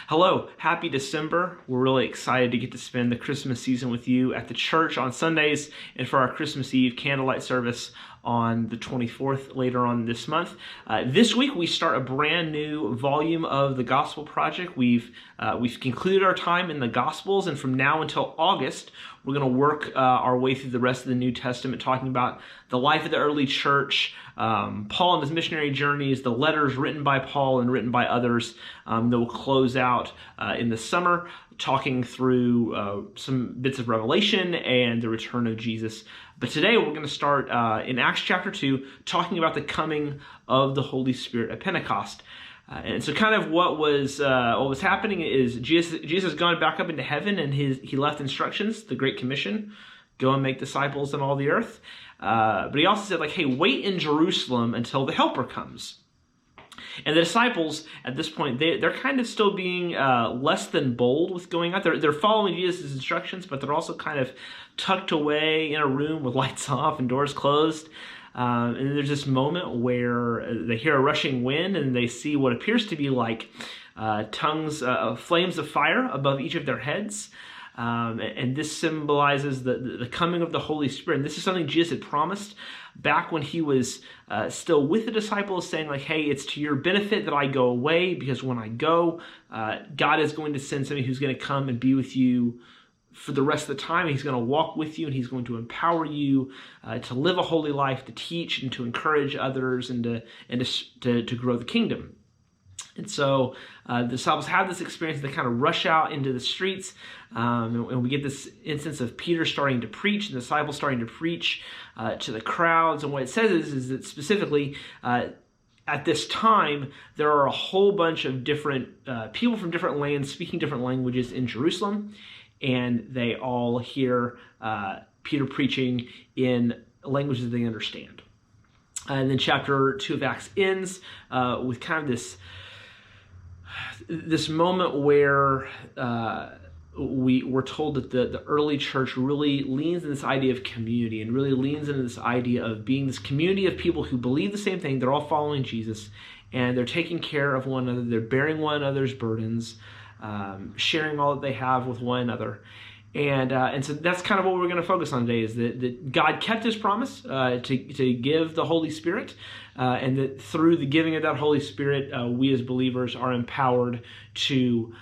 Hello, happy December. We're really excited to get to spend the Christmas season with you at the church on Sundays and for our Christmas Eve candlelight service on the 24th later on this month. This week we start a brand new volume of the Gospel Project. We've concluded our time in the Gospels, and from now until August we're going to work our way through the rest of the New Testament, talking about the life of the early church, Paul and his missionary journeys, the letters written by Paul and written by others that will close out in the summer, talking through some bits of Revelation and the return of Jesus. But today we're going to start in Acts chapter 2, talking about the coming of the Holy Spirit at Pentecost. And so kind of what was happening is Jesus has gone back up into heaven, and he left instructions, the Great Commission, go and make disciples in all the earth. But he also said, hey, wait in Jerusalem until the Helper comes. And the disciples, at this point, they're kind of still being less than bold with going out. They're following Jesus' instructions, but they're also kind of tucked away in a room with lights off and doors closed. And there's this moment where they hear a rushing wind and they see what appears to be like tongues, flames of fire above each of their heads. And this symbolizes the coming of the Holy Spirit. And this is something Jesus had promised back when he was still with the disciples, saying hey, it's to your benefit that I go away, because when I go, God is going to send somebody who's going to come and be with you for the rest of the time. He's going to walk with you, and he's going to empower you to live a holy life, to teach and to encourage others, and to grow the kingdom. And so the disciples have this experience. They kind of rush out into the streets, and we get this instance of Peter starting to preach and the disciples starting to preach to the crowds. And what it says is that specifically at this time, there are a whole bunch of different people from different lands speaking different languages in Jerusalem, and they all hear Peter preaching in languages they understand. And then chapter 2 of Acts ends with kind of this moment where we're told that the early church really leans in this idea of community, and really leans into this idea of being this community of people who believe the same thing. They're all following Jesus, and they're taking care of one another. They're bearing one another's burdens, sharing all that they have with one another. And so that's kind of what we're going to focus on today, is that God kept his promise to give the Holy Spirit, and that through the giving of that Holy Spirit, we as believers are empowered to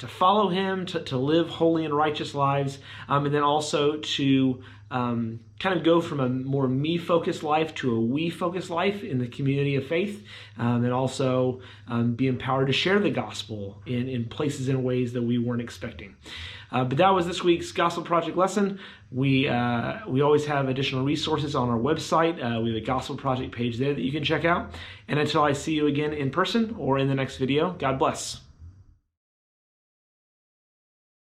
follow him, to live holy and righteous lives, and then also to kind of go from a more me-focused life to a we-focused life in the community of faith, and also be empowered to share the gospel in places and ways that we weren't expecting. But that was this week's Gospel Project lesson. We always have additional resources on our website. We have a Gospel Project page there that you can check out. And until I see you again in person or in the next video, God bless.